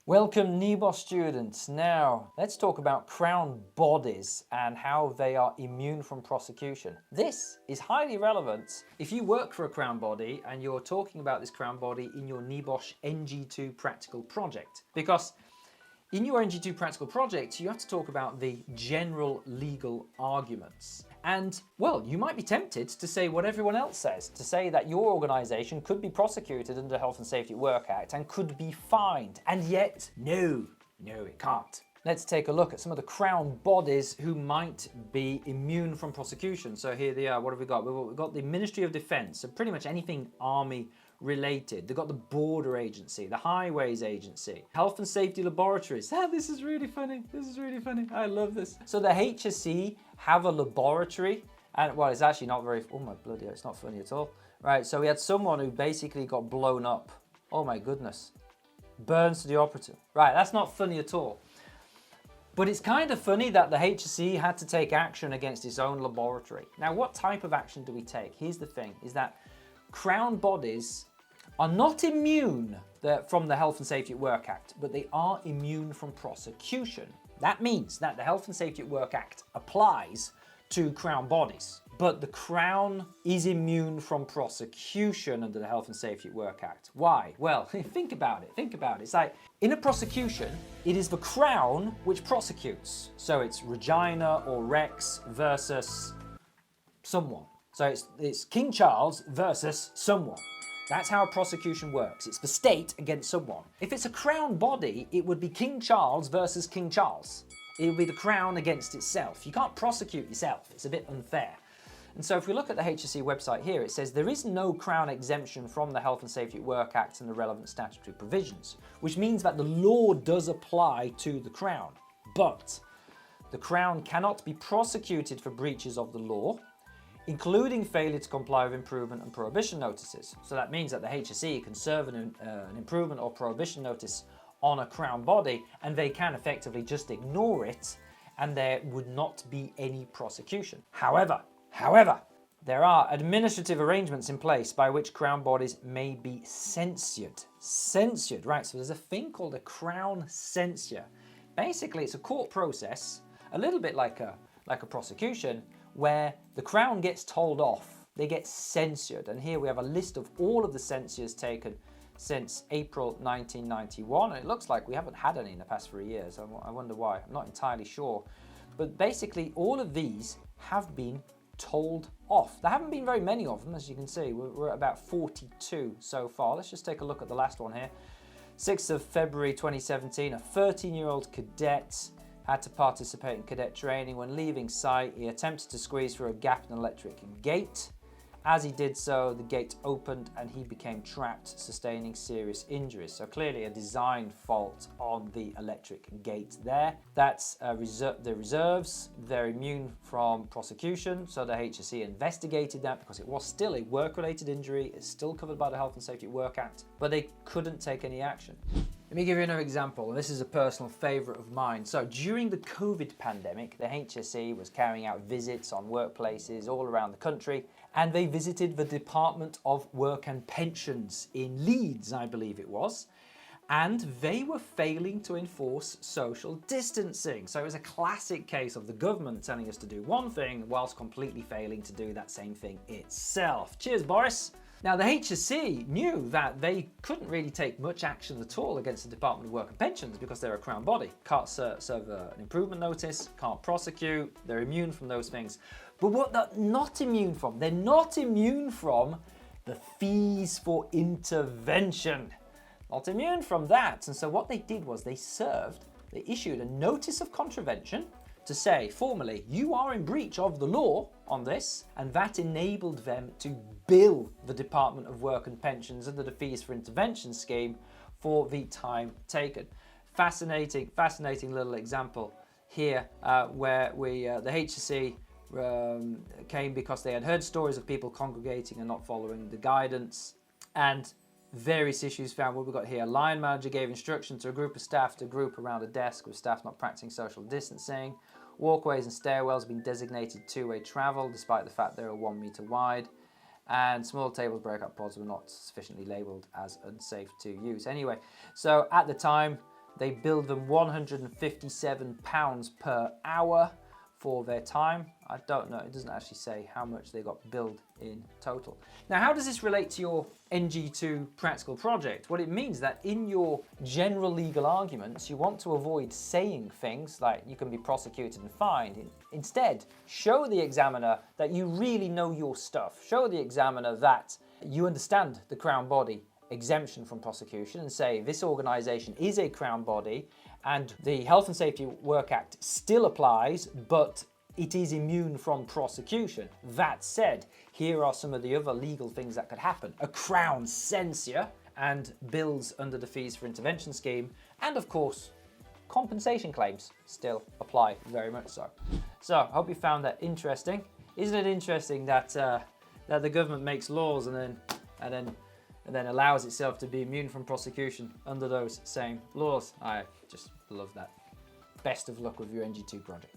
Welcome NEBOSH students. Now let's talk about crown bodies and how they are immune from prosecution. This is highly relevant if you work for a crown body and you're talking about this crown body in your NEBOSH NG2 practical project. Because in your NG2 practical project, you have to talk about the general legal arguments. And, well, you might be tempted to say what everyone else says, to say that your organisation could be prosecuted under the Health and Safety at Work Act and could be fined. And yet, no, it can't. Let's take a look at some of the crown bodies who might be immune from prosecution. So here they are. What have we got? We've got the Ministry of Defence, so pretty much anything army related. They've got the Border Agency, the Highways Agency, Health and Safety Laboratories. This is really funny. This is really funny. I love this. So the HSE have a laboratory, and well, it's actually not very, oh my bloody hell, it's not funny at all. Right, so we had someone who basically got blown up. Oh my goodness. Burns to the operative. Right, that's not funny at all. But it's kind of funny that the HSE had to take action against its own laboratory. Now, what type of action do we take? Here's the thing, is that crown bodies are not immune from the Health and Safety at Work Act, but they are immune from prosecution. That means that the Health and Safety at Work Act applies to crown bodies, but the Crown is immune from prosecution under the Health and Safety at Work Act. Why? Well, think about it. It's like, in a prosecution, it is the Crown which prosecutes. So it's Regina or Rex versus someone. So it's King Charles versus someone. That's how a prosecution works. It's the state against someone. If it's a crown body, it would be King Charles versus King Charles. It would be the crown against itself. You can't prosecute yourself. It's a bit unfair. And so if we look at the HSE website here, it says there is no crown exemption from the Health and Safety at Work Act and the relevant statutory provisions, which means that the law does apply to the crown. But the crown cannot be prosecuted for breaches of the law, including failure to comply with improvement and prohibition notices. So that means that the HSE can serve an improvement or prohibition notice on a crown body, and they can effectively just ignore it, and there would not be any prosecution. However, there are administrative arrangements in place by which crown bodies may be censured. Censured, right? So there's a thing called a crown censure. Basically, it's a court process, a little bit like a prosecution, where the Crown gets told off, they get censured. And here we have a list of all of the censures taken since April 1991. And it looks like we haven't had any in the past 3 years. I wonder why, I'm not entirely sure. But basically all of these have been told off. There haven't been very many of them, as you can see. We're at about 42 so far. Let's just take a look at the last one here. 6th of February 2017, a 13-year-old cadet had to participate in cadet training. When leaving site, he attempted to squeeze through a gap in an electric gate. As he did so, the gate opened and he became trapped, sustaining serious injuries. So clearly a design fault on the electric gate there. That's the reserves. They're immune from prosecution. So the HSE investigated that because it was still a work-related injury. It's still covered by the Health and Safety at Work Act, but they couldn't take any action. Let me give you another example, and this is a personal favourite of mine. So during the COVID pandemic, the HSE was carrying out visits on workplaces all around the country, and they visited the Department of Work and Pensions in Leeds, I believe it was, and they were failing to enforce social distancing. So it was a classic case of the government telling us to do one thing whilst completely failing to do that same thing itself. Cheers, Boris. Now, the HSE knew that they couldn't really take much action at all against the Department of Work and Pensions because they're a Crown body. Can't serve an improvement notice, can't prosecute, they're immune from those things. But what they're not immune from, they're not immune from the fees for intervention. Not immune from that. And so what they did was they issued a notice of contravention to say formally, you are in breach of the law on this, and that enabled them to bill the Department of Work and Pensions under the Fees for Intervention scheme for the time taken. Fascinating little example here where the HSE came because they had heard stories of people congregating and not following the guidance, and various issues found. What we've got here, line manager gave instruction to a group of staff to group around a desk with staff not practicing social distancing. Walkways and stairwells have been designated two-way travel despite the fact they were 1 meter wide. And small table breakout pods were not sufficiently labelled as unsafe to use. Anyway, so at the time, They billed them £157 per hour for their time. I don't know, it doesn't actually say how much they got billed in total. Now, how does this relate to your NG2 practical project? Well, it means that in your general legal arguments, you want to avoid saying things like you can be prosecuted and fined. Instead, show the examiner that you really know your stuff. Show the examiner that you understand the Crown body exemption from prosecution and say this organisation is a Crown body and the Health and Safety Work Act still applies, but it is immune from prosecution. That said, here are some of the other legal things that could happen. A Crown censure and bills under the Fees for Intervention scheme, and of course, compensation claims still apply, very much so. So, I hope you found that interesting. Isn't it interesting that that the government makes laws and then allows itself to be immune from prosecution under those same laws? I just love that. Best of luck with your NG2 project.